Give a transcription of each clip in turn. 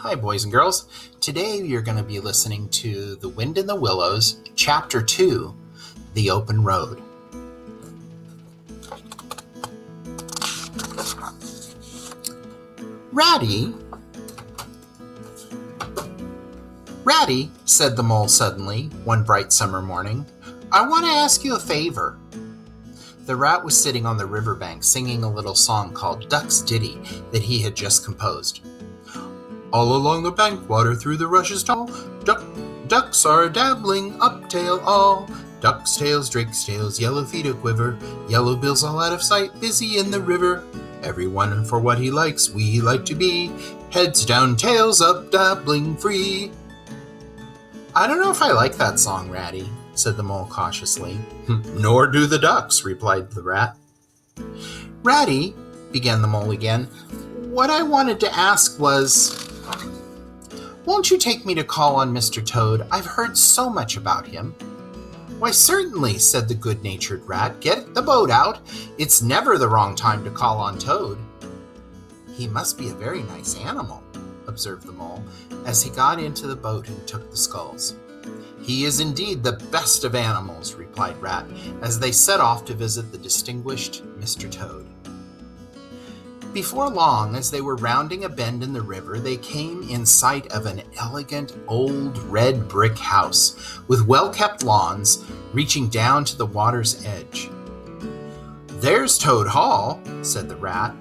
Hi, boys and girls. Today you're going to be listening to The Wind in the Willows, Chapter 2, The Open Road. Ratty, said the mole suddenly, one bright summer morning, I want to ask you a favor. The rat was sitting on the riverbank singing a little song called Duck's Ditty that he had just composed. All along the bank, water through the rushes tall, ducks are dabbling, uptail all. Ducks' tails, drakes' tails, yellow feet a quiver, yellow bills all out of sight, busy in the river. Everyone for what he likes, we like to be, heads down, tails up, dabbling free. I don't know if I like that song, Ratty, said the mole cautiously. Nor do the ducks, replied the rat. Ratty, began the mole again, what I wanted to ask was, won't you take me to call on Mr. Toad? I've heard so much about him. Why, certainly, said the good-natured rat. Get the boat out. It's never the wrong time to call on Toad. He must be a very nice animal, observed the mole, as he got into the boat and took the sculls. He is indeed the best of animals, replied Rat, as they set off to visit the distinguished Mr. Toad. Before long, as they were rounding a bend in the river, they came in sight of an elegant old red brick house with well-kept lawns reaching down to the water's edge. There's Toad Hall, said the rat,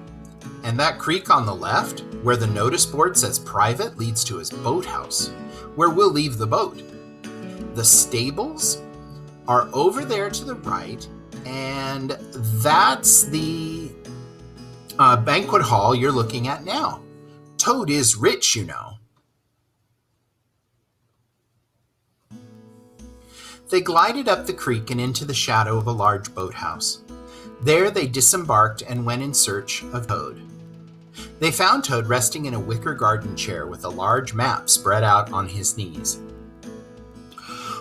and that creek on the left, where the notice board says private, leads to his boathouse, where we'll leave the boat. The stables are over there to the right, and that's the banquet hall you're looking at now. Toad is rich, you know. They glided up the creek and into the shadow of a large boathouse. There they disembarked and went in search of Toad. They found Toad resting in a wicker garden chair with a large map spread out on his knees.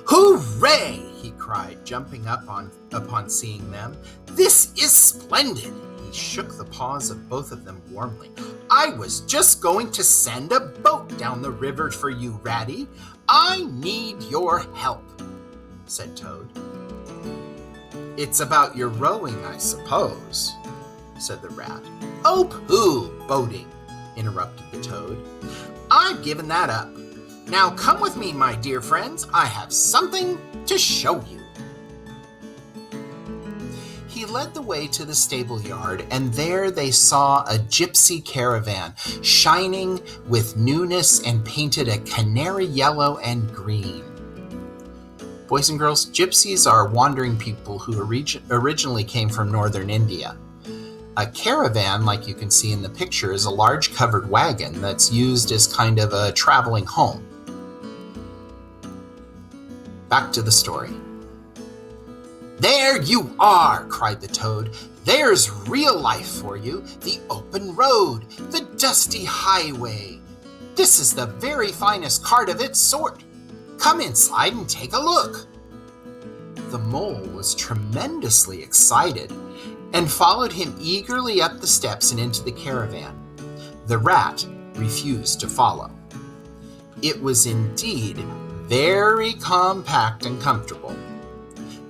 Hooray! He cried, jumping up upon seeing them. This is splendid! He shook the paws of both of them warmly. I was just going to send a boat down the river for you, Ratty. I need your help, said Toad. It's about your rowing, I suppose, said the rat. Oh, pooh, boating, interrupted the toad. I've given that up. Now come with me, my dear friends. I have something to show you. He led the way to the stable yard, and there they saw a gypsy caravan, shining with newness and painted a canary yellow and green. Boys and girls, gypsies are wandering people who originally came from northern India. A caravan, like you can see in the picture, is a large covered wagon that's used as kind of a traveling home. Back to the story. There you are, cried the toad. There's real life for you. The open road, the dusty highway. This is the very finest cart of its sort. Come inside and take a look. The mole was tremendously excited and followed him eagerly up the steps and into the caravan. The rat refused to follow. It was indeed very compact and comfortable.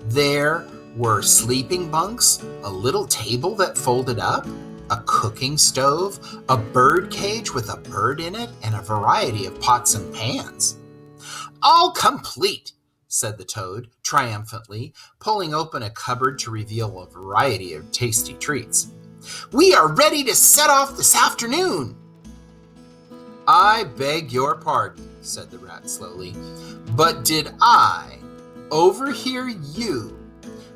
There were sleeping bunks, a little table that folded up, a cooking stove, a bird cage with a bird in it, and a variety of pots and pans. All complete, said the toad triumphantly, pulling open a cupboard to reveal a variety of tasty treats. We are ready to set off this afternoon. I beg your pardon, said the rat slowly, but did I overhear you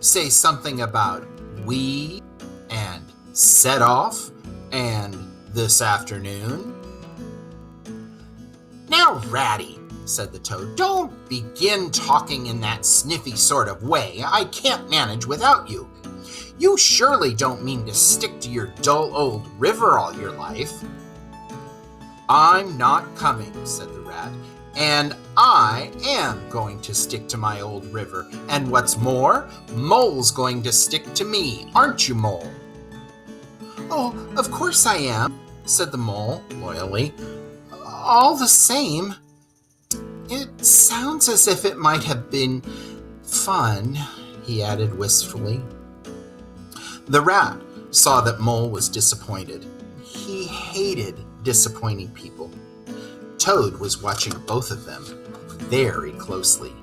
say something about we and set off and this afternoon? Now, Ratty, said the toad, don't begin talking in that sniffy sort of way. I can't manage without you. You surely don't mean to stick to your dull old river all your life. I'm not coming, said the rat, and I am going to stick to my old river. And what's more, Mole's going to stick to me, aren't you, Mole? Oh, of course I am, said the mole loyally. All the same, it sounds as if it might have been fun, he added wistfully. The rat saw that Mole was disappointed. He hated disappointing people. Toad was watching both of them very closely.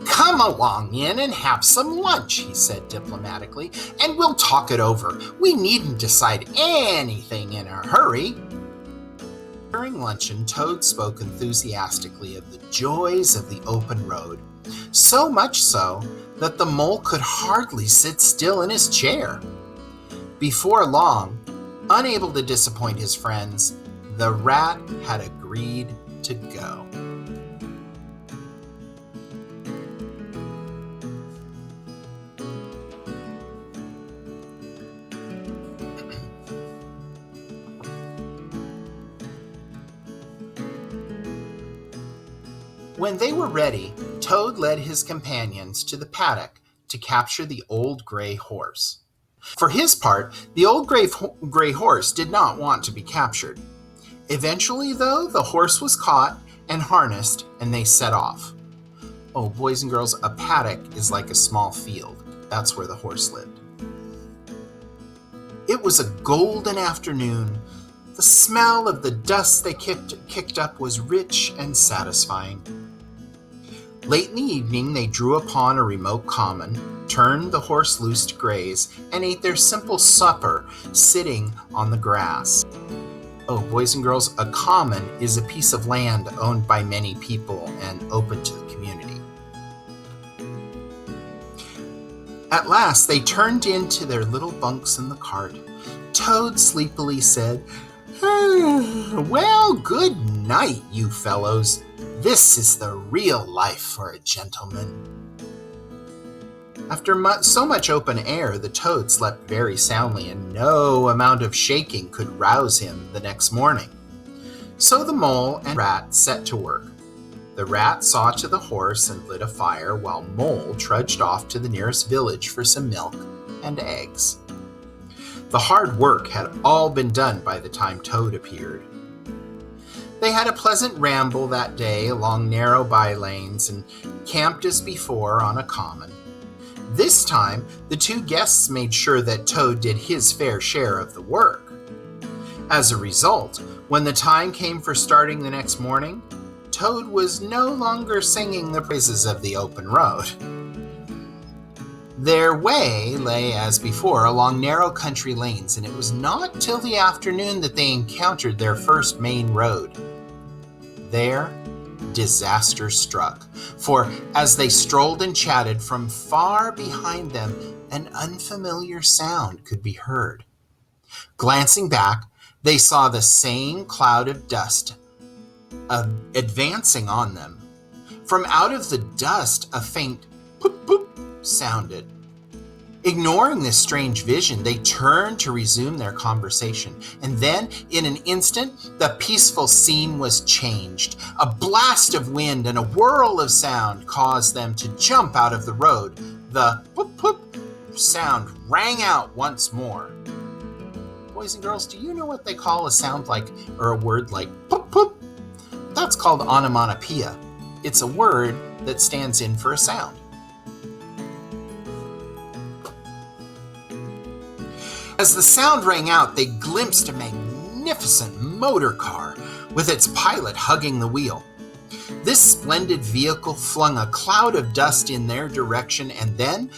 "Come along in and have some lunch," he said diplomatically, "and we'll talk it over. We needn't decide anything in a hurry." During luncheon, Toad spoke enthusiastically of the joys of the open road, so much so that the mole could hardly sit still in his chair. Before long, unable to disappoint his friends, the rat had agreed to go. When they were ready, Toad led his companions to the paddock to capture the old gray horse. For his part, the old gray horse did not want to be captured. Eventually, though, the horse was caught and harnessed, and they set off. Oh, boys and girls, a paddock is like a small field. That's where the horse lived. It was a golden afternoon. The smell of the dust they kicked up was rich and satisfying. Late in the evening, they drew upon a remote common, turned the horse loose to graze, and ate their simple supper sitting on the grass. Oh, boys and girls, a common is a piece of land owned by many people and open to the community. At last, they turned into their little bunks in the cart. Toad sleepily said, "Well, good night, you fellows. This is the real life for a gentleman." After so much open air, the toad slept very soundly, and no amount of shaking could rouse him the next morning. So the mole and rat set to work. The rat saw to the horse and lit a fire, while Mole trudged off to the nearest village for some milk and eggs. The hard work had all been done by the time Toad appeared. They had a pleasant ramble that day along narrow by-lanes and camped as before on a common. This time, the two guests made sure that Toad did his fair share of the work. As a result, when the time came for starting the next morning, Toad was no longer singing the praises of the open road. Their way lay, as before, along narrow country lanes, and it was not till the afternoon that they encountered their first main road. There, disaster struck, for as they strolled and chatted, from far behind them, an unfamiliar sound could be heard. Glancing back, they saw the same cloud of dust advancing on them. From out of the dust, a faint poop poop sounded. Ignoring this strange vision, they turned to resume their conversation, and then, in an instant, the peaceful scene was changed. A blast of wind and a whirl of sound caused them to jump out of the road. The whoop whoop sound rang out once more. Boys and girls, do you know what they call a sound like, or a word like poop poop? That's called onomatopoeia. It's a word that stands in for a sound. As the sound rang out, they glimpsed a magnificent motor car with its pilot hugging the wheel. This splendid vehicle flung a cloud of dust in their direction and then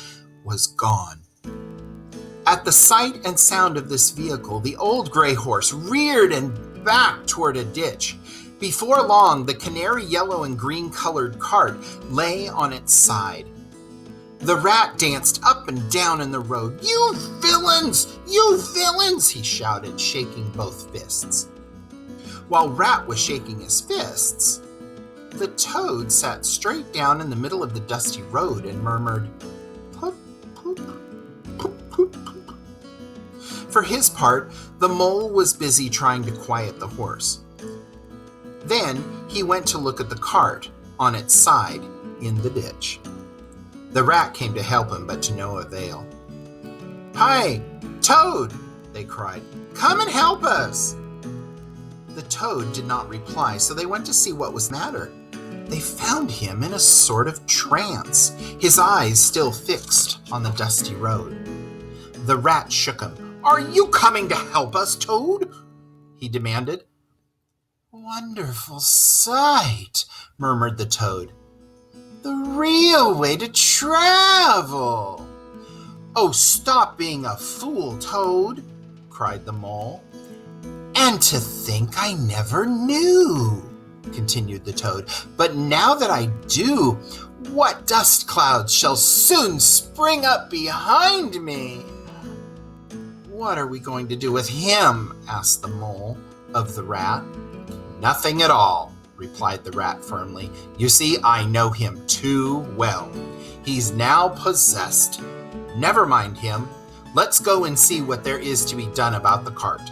was gone. At the sight and sound of this vehicle, the old gray horse reared and backed toward a ditch. Before long, the canary yellow and green colored cart lay on its side. The rat danced up and down in the road. "You villains! You villains!" he shouted, shaking both fists. While Rat was shaking his fists, the toad sat straight down in the middle of the dusty road and murmured, "Poop, poop, poop, poop, poop." For his part, the mole was busy trying to quiet the horse. Then he went to look at the cart on its side in the ditch. The rat came to help him, but to no avail. "Hi, Toad!" they cried. "Come and help us!" The toad did not reply, so they went to see what was the matter. They found him in a sort of trance, his eyes still fixed on the dusty road. The rat shook him. "Are you coming to help us, Toad?" he demanded. "Wonderful sight," murmured the toad. "The real way to travel." "Oh, stop being a fool, Toad," cried the mole. "And to think I never knew," continued the toad. "But now that I do, what dust clouds shall soon spring up behind me." "What are we going to do with him?" asked the mole of the rat. "Nothing at all," replied the rat firmly. "You see, I know him too well. He's now possessed. Never mind him. Let's go and see what there is to be done about the cart."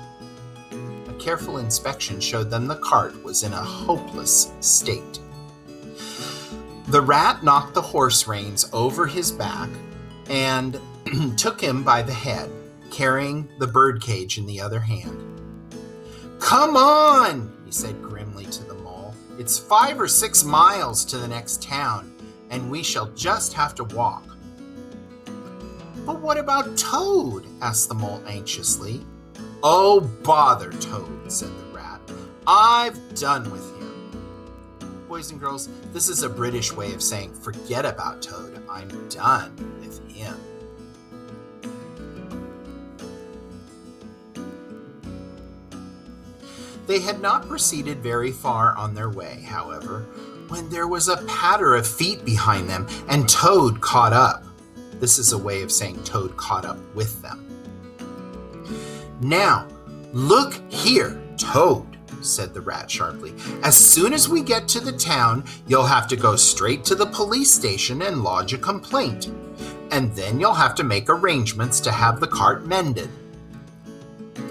A careful inspection showed them the cart was in a hopeless state. The rat knocked the horse reins over his back and took him by the head, carrying the birdcage in the other hand. "Come on," he said grimly to the mole. "It's 5 or 6 miles to the next town, and we shall just have to walk." "But what about Toad?" asked the mole anxiously. "Oh, bother Toad," said the rat. "I've done with him." Boys and girls, this is a British way of saying forget about Toad. I'm done with him. They had not proceeded very far on their way, however, when there was a patter of feet behind them, and Toad caught up. This is a way of saying Toad caught up with them. "Now, look here, Toad," said the rat sharply. "As soon as we get to the town, you'll have to go straight to the police station and lodge a complaint. And then you'll have to make arrangements to have the cart mended."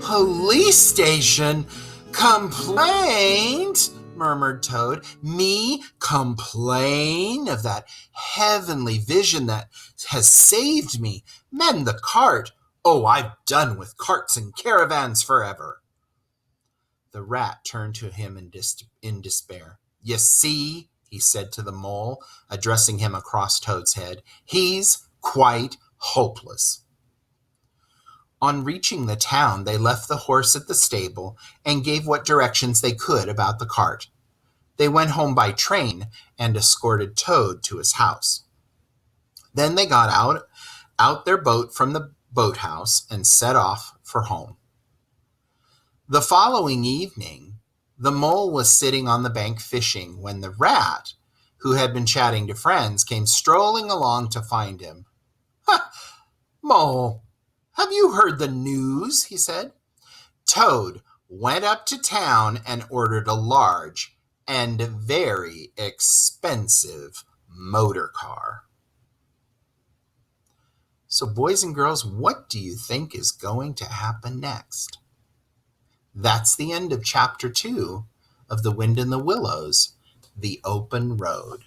"Police station? Complaint?" murmured Toad. "Me complain of that heavenly vision that has saved me? Mend the cart? Oh, I've done with carts and caravans forever." The rat turned to him in despair. "You see," he said to the mole, addressing him across Toad's head, "he's quite hopeless." On reaching the town, they left the horse at the stable and gave what directions they could about the cart. They went home by train and escorted Toad to his house. Then they got out their boat from the boathouse and set off for home. The following evening, the mole was sitting on the bank fishing when the rat, who had been chatting to friends, came strolling along to find him. "Ha, Mole, have you heard the news?" he said. "Toad went up to town and ordered a large and very expensive motor car." So, boys and girls, what do you think is going to happen next? That's the end of Chapter 2 of The Wind in the Willows, The Open Road.